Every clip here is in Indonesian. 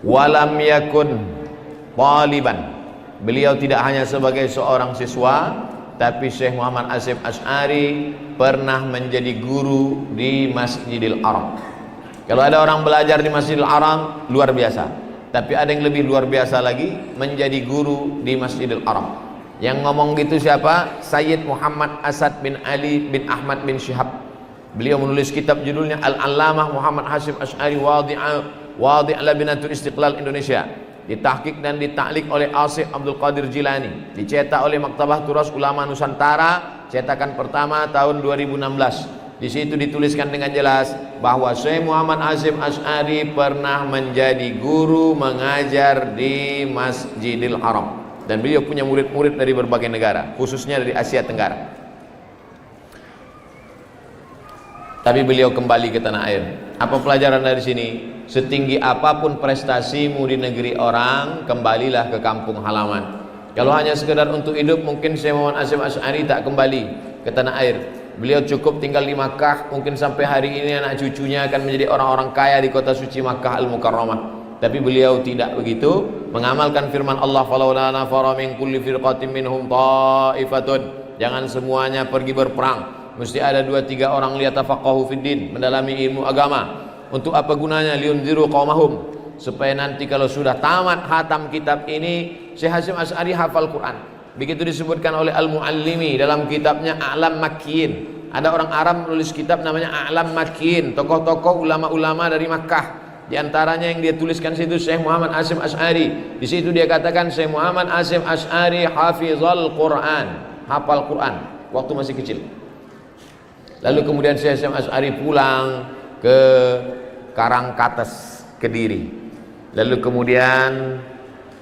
walam yakun taliban. Beliau tidak hanya sebagai seorang siswa, tapi Syekh Muhammad Hasyim Asy'ari pernah menjadi guru di Masjidil Haram. Kalau ada orang belajar di Masjidil Haram, luar biasa. Tapi ada yang lebih luar biasa lagi, menjadi guru di Masjidil Haram. Yang ngomong gitu siapa? Sayyid Muhammad Asad bin Ali bin Ahmad bin Syihab. Beliau menulis kitab judulnya Al-Allamah Muhammad Hasyim Asy'ari Wadi' Labinatul Istiqlal Indonesia. Ditahqiq dan ditaklik oleh Asy Abdul Qadir Jilani, dicetak oleh Maktabah Turas Ulama Nusantara, cetakan pertama tahun 2016. Di situ dituliskan dengan jelas bahwa Syekh Muhammad Hasyim Asy'ari pernah menjadi guru mengajar di Masjidil Haram, dan beliau punya murid-murid dari berbagai negara, khususnya dari Asia Tenggara. Tapi beliau kembali ke tanah air. Apa pelajaran dari sini? Setinggi apapun prestasimu di negeri orang, kembalilah ke kampung halaman. Kalau hanya sekedar untuk hidup, mungkin Syekh Muhammad Hasyim Asy'ari tak kembali ke tanah air. Beliau cukup tinggal di Makkah. Mungkin sampai hari ini anak cucunya akan menjadi orang-orang kaya di kota suci Makkah Al-Mukarramah. Tapi beliau tidak begitu, mengamalkan firman Allah, "Falawla nafara min kulli firqatin minhum ta'ifatun." Jangan semuanya pergi berperang. Mesti ada 2-3 orang liyatafaqahu fiddin, mendalami ilmu agama. Untuk apa gunanya? Liunziru qaumahum, supaya nanti kalau sudah tamat hatam kitab ini, Syekh Hasyim Asy'ari hafal Quran. Begitu disebutkan oleh Al-Muallimi dalam kitabnya A'lam Makkiyin. Ada orang Arab menulis kitab namanya A'lam Makkiyin, tokoh-tokoh ulama-ulama dari Makkah. Di antaranya yang dia tuliskan situ Syekh Muhammad Hasyim Asy'ari. Di situ dia katakan Syekh Muhammad Hasyim Asy'ari hafizal Quran, hafal Quran waktu masih kecil. Lalu kemudian Syekh Hasyim Asy'ari pulang ke Karangkates, Kediri. Lalu kemudian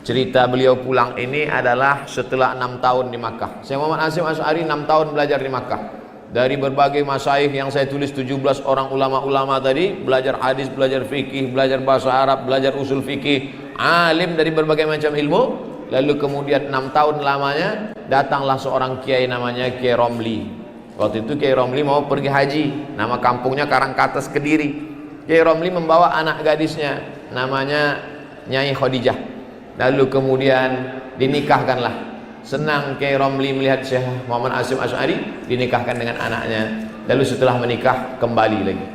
cerita beliau pulang ini adalah setelah 6 tahun di Makkah. Syekh Muhammad Hasyim Asy'ari 6 tahun belajar di Makkah. Dari berbagai masyayikh yang saya tulis 17 orang ulama-ulama tadi, belajar hadis, belajar fikih, belajar bahasa Arab, belajar usul fikih, alim dari berbagai macam ilmu. Lalu kemudian 6 tahun lamanya datanglah seorang kiai namanya Kiai Romli. Waktu itu Kiai Romli mau pergi haji, nama kampungnya Karangkates, Kediri. Kiai Romli membawa anak gadisnya namanya Nyai Khadijah. Lalu kemudian dinikahkanlah. Senang Kiai Romli melihat Syekh Muhammad Hasyim Asy'ari dinikahkan dengan anaknya. Lalu setelah menikah kembali lagi.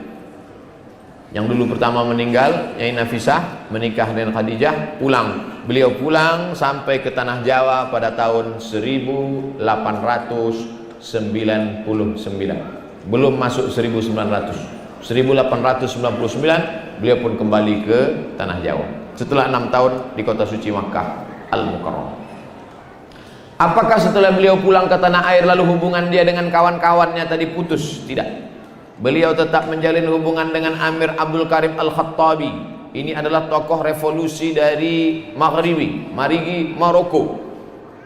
Yang dulu pertama meninggal Nyai Nafisah, menikah dengan Khadijah, pulang. Beliau pulang sampai ke tanah Jawa pada tahun 1899. Belum masuk 1900. 1899 beliau pun kembali ke tanah Jawa setelah 6 tahun di kota suci Makkah Al-Mukarramah. Apakah setelah beliau pulang ke tanah air lalu hubungan dia dengan kawan-kawannya tadi putus? Tidak. Beliau tetap menjalin hubungan dengan Amir Abdul Karim Al-Khattabi. Ini adalah tokoh revolusi dari Maghribi, Marigi, Maroko.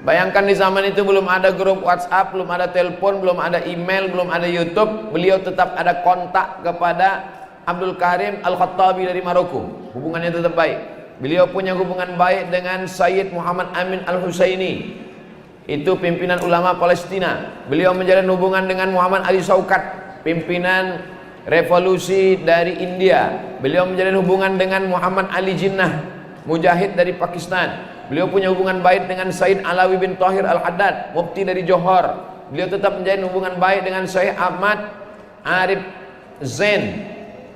Bayangkan di zaman itu belum ada grup WhatsApp, belum ada telepon, belum ada email, belum ada YouTube. Beliau tetap ada kontak kepada Abdul Karim Al-Khattabi dari Maroko. Hubungannya tetap baik. Beliau punya hubungan baik dengan Sayyid Muhammad Amin Al-Husaini. Itu pimpinan ulama Palestina. Beliau menjalin hubungan dengan Muhammad Ali Shaukat, pimpinan revolusi dari India. Beliau menjalin hubungan dengan Muhammad Ali Jinnah, mujahid dari Pakistan. Beliau punya hubungan baik dengan Said Alawi bin Tahir Al-Haddad, mufti dari Johor. Beliau tetap menjalin hubungan baik dengan Syekh Ahmad Arif Zain,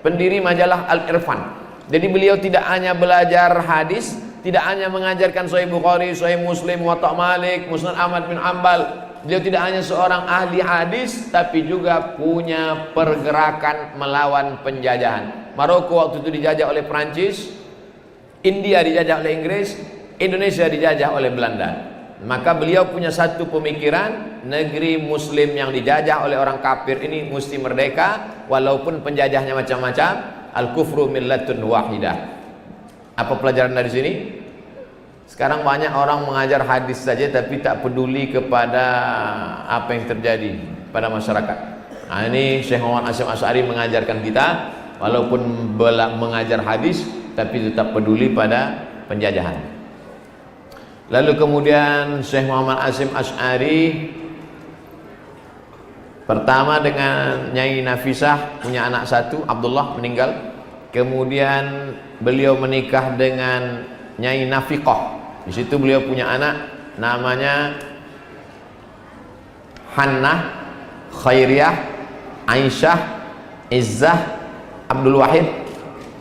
pendiri majalah Al-Irfan. Jadi beliau tidak hanya belajar hadis, tidak hanya mengajarkan Sahih Bukhari, Sahih Muslim, Muwatta Malik, Musnad Ahmad bin Hanbal. Beliau tidak hanya seorang ahli hadis, tapi juga punya pergerakan melawan penjajahan. Maroko waktu itu dijajah oleh Prancis, India dijajah oleh Inggris, Indonesia dijajah oleh Belanda. Maka beliau punya satu pemikiran, negeri muslim yang dijajah oleh orang kafir ini mesti merdeka walaupun penjajahnya macam-macam. Al-kufru millatun wahidah. Apa pelajaran dari sini? Sekarang banyak orang mengajar hadis saja tapi tak peduli kepada apa yang terjadi pada masyarakat. Nah, ini Syekh Muhammad Hasyim Asy'ari mengajarkan kita walaupun mengajar hadis tapi tetap peduli pada penjajahan. Lalu kemudian Syekh Muhammad Hasyim Asy'ari pertama dengan Nyai Nafisah punya anak satu, Abdullah meninggal. Kemudian beliau menikah dengan Nyai Nafiqah. Di situ beliau punya anak namanya Hannah, Khairiyah, Aisyah, Izzah, Abdul Wahid,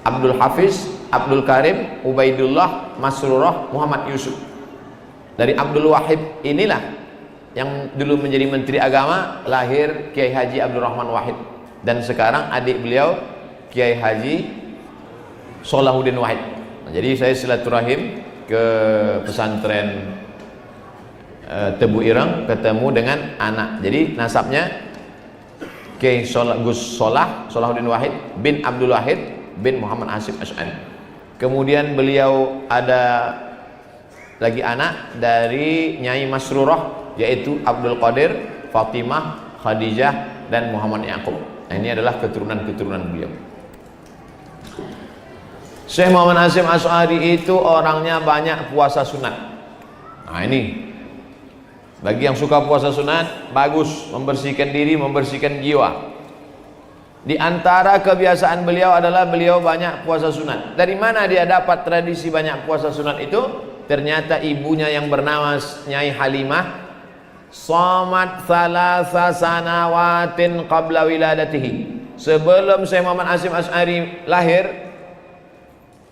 Abdul Hafiz, Abdul Karim, Ubaidullah, Masrurah, Muhammad Yusuf. Dari Abdul Wahid inilah yang dulu menjadi Menteri Agama lahir Kiai Haji Abdul Rahman Wahid, dan sekarang adik beliau Kiai Haji Solahuddin Wahid. Nah, jadi saya silaturahim ke pesantren Tebu Ireng, ketemu dengan anak. Jadi nasabnya Kiai Gus Solahuddin Wahid bin Abdul Wahid bin Muhammad Hasyim Asy'ari. Kemudian beliau ada lagi anak dari Nyai Masrurah, yaitu Abdul Qadir, Fatimah, Khadijah, dan Muhammad Yaqub. Nah, ini adalah keturunan-keturunan beliau. Syekh Muhammad Hasyim Asy'ari itu orangnya banyak puasa sunat. Nah, ini bagi yang suka puasa sunat, bagus, membersihkan diri, membersihkan jiwa. Di antara kebiasaan beliau adalah beliau banyak puasa sunat. Dari mana dia dapat tradisi banyak puasa sunat itu? Ternyata ibunya yang bernama Nyai Halimah shamat thalatha sanawatin qabla wiladatihi. Sebelum Syekh Muhammad Hasyim Asy'ari lahir,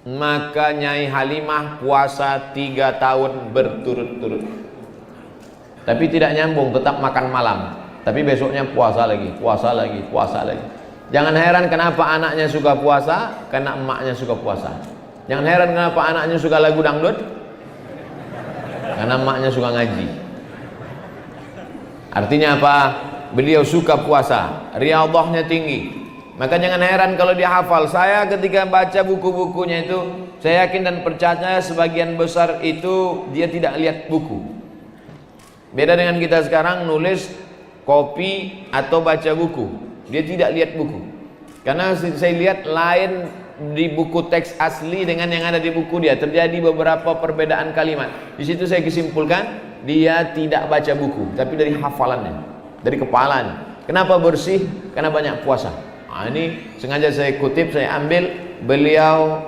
maka Nyai Halimah puasa 3 tahun berturut-turut. Tapi tidak nyambung, tetap makan malam. Tapi besoknya puasa lagi, puasa lagi, puasa lagi. Jangan heran kenapa anaknya suka puasa, karena emaknya suka puasa. Jangan heran kenapa anaknya suka lagu dangdut, karena emaknya suka ngaji. Artinya apa? Beliau suka puasa, riyadhahnya tinggi. Maka jangan heran kalau dia hafal. Saya ketika baca buku-bukunya itu, saya yakin dan percaya sebagian besar itu dia tidak lihat buku. Beda dengan kita sekarang nulis, kopi atau baca buku. Dia tidak lihat buku. Karena saya lihat lain di buku teks asli dengan yang ada di buku dia. Terjadi beberapa perbedaan kalimat. Di situ saya kesimpulkan dia tidak baca buku, tapi dari hafalannya, dari kepalanya. Kenapa bersih? Karena banyak puasa. Nah, ini sengaja saya kutip, saya ambil beliau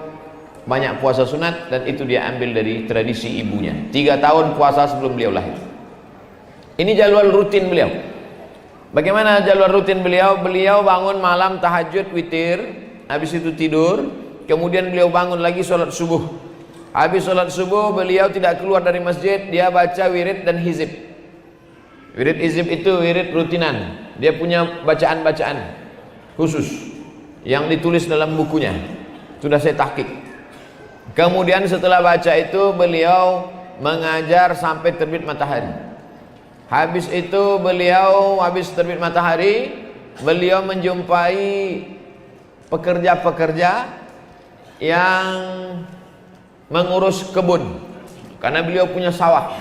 banyak puasa sunat, dan itu dia ambil dari tradisi ibunya. 3 tahun puasa sebelum beliau lahir. Ini jadwal rutin beliau. Bagaimana jadwal rutin beliau? Beliau bangun malam tahajud witir, habis itu tidur, kemudian beliau bangun lagi sholat subuh. Habis sholat subuh beliau tidak keluar dari masjid, dia baca wirid dan hizib. Wirid hizib itu wirid rutinan. Dia punya bacaan-bacaan khusus yang ditulis dalam bukunya, sudah saya tahqiq. Kemudian setelah baca itu beliau mengajar sampai terbit matahari. Habis itu beliau habis terbit matahari, beliau menjumpai pekerja-pekerja yang mengurus kebun, karena beliau punya sawah.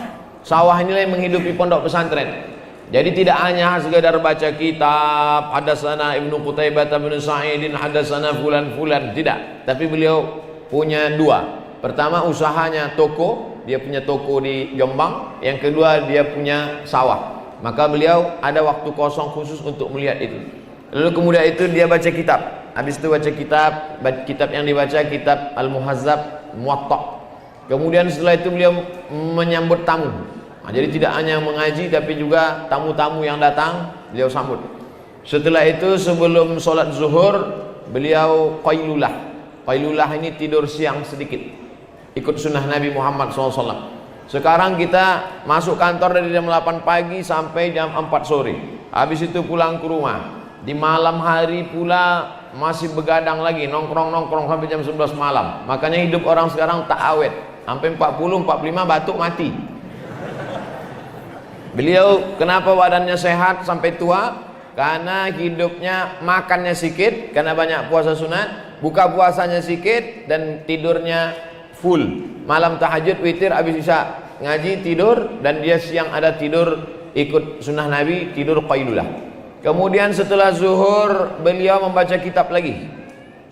Sawah inilah yang menghidupi pondok pesantren. Jadi tidak hanya sekadar baca kitab, hadatsana Ibnu Qutaibah bin Sa'idin, hadatsana fulan-fulan, tidak. Tapi beliau punya 2. Pertama usahanya toko, dia punya toko di Jombang. Yang kedua dia punya sawah. Maka beliau ada waktu kosong khusus untuk melihat itu. Lalu kemudian itu dia baca kitab. Habis itu baca kitab yang dibaca kitab Al-Muhazzab Muwatta. Kemudian setelah itu beliau menyambut tamu. Nah, jadi tidak hanya mengaji tapi juga tamu-tamu yang datang beliau sambut. Setelah itu sebelum sholat zuhur beliau qailulah. Qailulah ini tidur siang sedikit, ikut sunnah Nabi Muhammad SAW. Sekarang kita masuk kantor dari jam 8 pagi sampai jam 4 sore. Habis itu pulang ke rumah. Di malam hari pula masih begadang lagi, nongkrong-nongkrong sampai jam 11 malam. Makanya hidup orang sekarang tak awet. Sampai 40-45 batuk mati. Beliau kenapa badannya sehat sampai tua? Karena hidupnya makannya sedikit, karena banyak puasa sunat, buka puasanya sedikit, dan tidurnya full. Malam tahajud witir, habis isya ngaji tidur, dan dia siang ada tidur ikut sunnah Nabi, tidur qailulah. Kemudian setelah zuhur beliau membaca kitab lagi,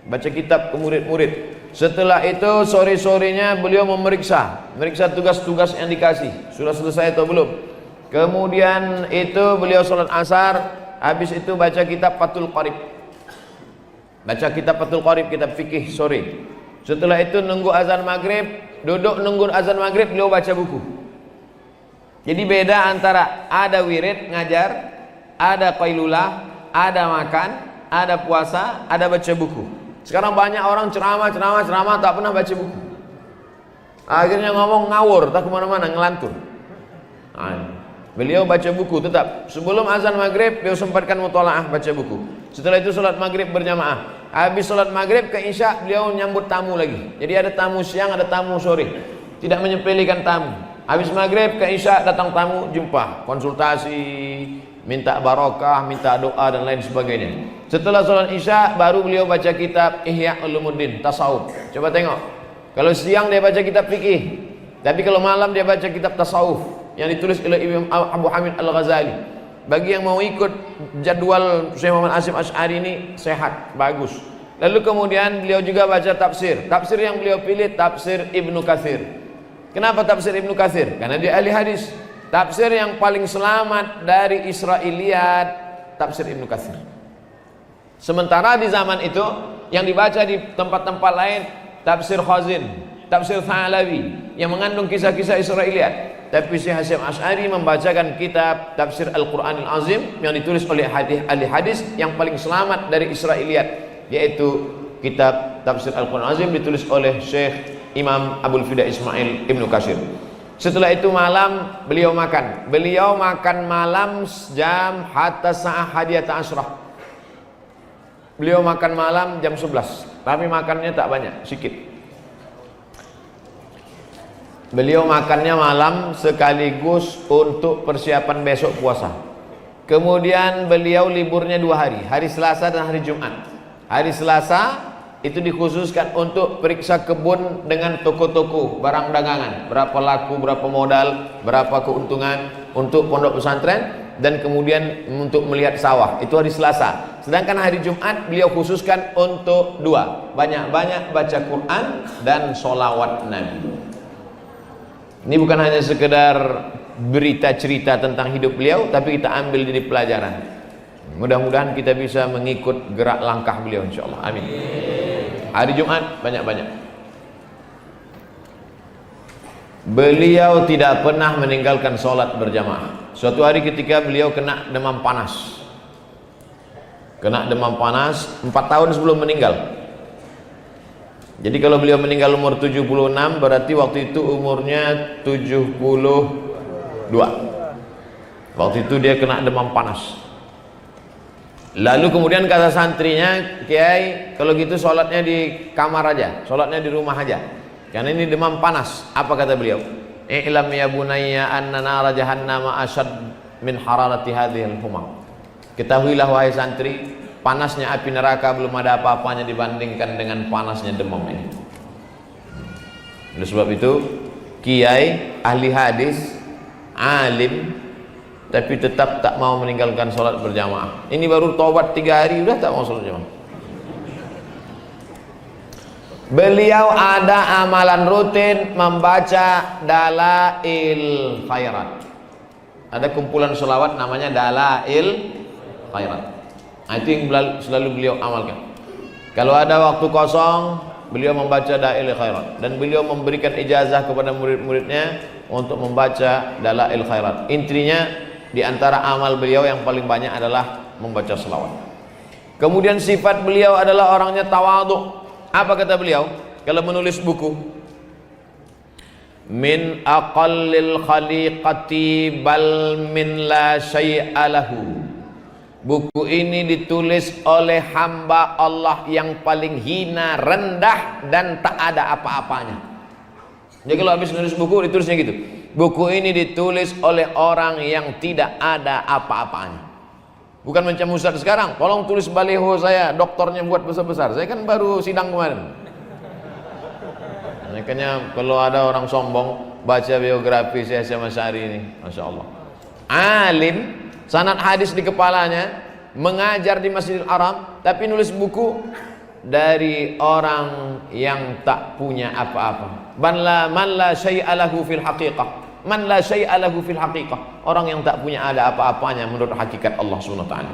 baca kitab ke murid-murid. Setelah itu sore-sorenya beliau meriksa tugas-tugas yang dikasih, sudah selesai atau belum. Kemudian itu beliau sholat asar, habis itu baca kitab Fathul Qarib. baca kitab Fathul Qorib, kitab fikih sore. Setelah itu nunggu azan maghrib, duduk nunggu azan maghrib, beliau baca buku. Jadi beda antara ada wirid ngajar, ada qailulah, ada makan, ada puasa, ada baca buku. Sekarang banyak orang ceramah tak pernah baca buku. Akhirnya ngomong ngawur, tak kemana-mana, ngelantur. Beliau baca buku tetap. Sebelum azan maghrib beliau sempatkan mutalaah baca buku. Setelah itu sholat maghrib berjamaah. Habis sholat maghrib ke isya beliau nyambut tamu lagi. Jadi ada tamu siang, ada tamu sore. Tidak menyepelekan tamu. Habis maghrib ke isya datang tamu, jumpa, konsultasi, minta barokah, minta doa dan lain sebagainya. Setelah sholat isya baru beliau baca kitab Ihya Ulumuddin, tasawuf. Coba tengok. Kalau siang dia baca kitab fikih, tapi kalau malam dia baca kitab tasawuf yang ditulis oleh Imam Abu Hamid Al-Ghazali. Bagi yang mau ikut jadwal Syekh Muhammad Hasyim Asy'ari ini sehat, bagus. Lalu kemudian beliau juga baca tafsir. Tafsir yang beliau pilih tafsir Ibnu Katsir. Kenapa tafsir Ibnu Katsir? Karena dia ahli hadis. Tafsir yang paling selamat dari Israiliyat tafsir Ibnu Katsir. Sementara di zaman itu yang dibaca di tempat-tempat lain tafsir Khazin, tafsir Thalawi yang mengandung kisah-kisah Israiliyat. Tapi Syekh Hasyim Asy'ari membacakan kitab tafsir Al-Qur'anil Azim yang ditulis oleh ahli hadis yang paling selamat dari Israiliyat, yaitu kitab tafsir Al-Qur'anil Azim ditulis oleh Syekh Imam Abdul Fida Ismail Ibnu Katsir. Setelah itu malam beliau makan. Beliau makan malam jam hatta sa'ah hadiyata asrah. Beliau makan malam jam 11. Tapi makannya tak banyak, sedikit. Beliau makannya malam sekaligus untuk persiapan besok puasa. Kemudian beliau liburnya 2 hari, hari Selasa dan hari Jumat. Hari Selasa itu dikhususkan untuk periksa kebun dengan toko-toko barang dagangan, berapa laku, berapa modal, berapa keuntungan untuk pondok pesantren, dan kemudian untuk melihat sawah. Itu hari Selasa. Sedangkan hari Jumat beliau khususkan untuk 2, banyak-banyak baca Quran dan sholawat Nabi. Ini bukan hanya sekedar berita cerita tentang hidup beliau, tapi kita ambil jadi pelajaran. Mudah-mudahan kita bisa mengikut gerak langkah beliau, insyaallah. Amin. Hari Jumat banyak-banyak. Beliau tidak pernah meninggalkan sholat berjamaah. Suatu hari ketika beliau kena demam panas. Kena demam panas 4 tahun sebelum meninggal. Jadi kalau beliau meninggal umur 76, berarti waktu itu umurnya 72. Waktu itu dia kena demam panas. Lalu kemudian kata santrinya, Kiai, kalau gitu sholatnya di kamar aja, sholatnya di rumah aja, karena ini demam panas. Apa kata beliau? I'lam ya bunayya anna nara jahannama asyad min hararati hadhil humam. Ketahuilah wahai santri, panasnya api neraka belum ada apa-apanya dibandingkan dengan panasnya demam ini. Oleh sebab itu, kiai, ahli hadis, alim, tapi tetap tak mau meninggalkan sholat berjamaah. Ini baru taubat 3 hari, udah tak mau sholat jamaah. Beliau ada amalan rutin membaca Dalail Khairat. Ada kumpulan sholawat namanya Dalail Khairat. Itu yang selalu beliau amalkan. Kalau ada waktu kosong, beliau membaca Dalail Khairat, dan beliau memberikan ijazah kepada murid-muridnya untuk membaca Dalail Khairat. Intinya di antara amal beliau yang paling banyak adalah membaca selawat. Kemudian sifat beliau adalah orangnya tawadhu. Apa kata beliau kalau menulis buku? Min aqallil khaliqati bal min la syai'a lahu. Buku ini ditulis oleh hamba Allah yang paling hina, rendah, dan tak ada apa-apanya. Jadi kalau habis nulis buku ditulisnya gitu. Buku ini ditulis oleh orang yang tidak ada apa-apanya. Bukan macam Ustaz sekarang, tolong tulis baliho saya, doktornya buat besar-besar. Saya kan baru sidang kemarin. Makanya kalau ada orang sombong baca biografi Syekh Hasyim Asy'ari ini, Masya Allah, alim, sanad hadis di kepalanya, mengajar di Masjidil Haram, tapi nulis buku dari orang yang tak punya apa-apa. Man la syai'a lahu fil haqiqah. Man la syai'a lahu fil haqiqah. Orang yang tak punya ada apa-apanya menurut hakikat Allah Subhanahu wa taala.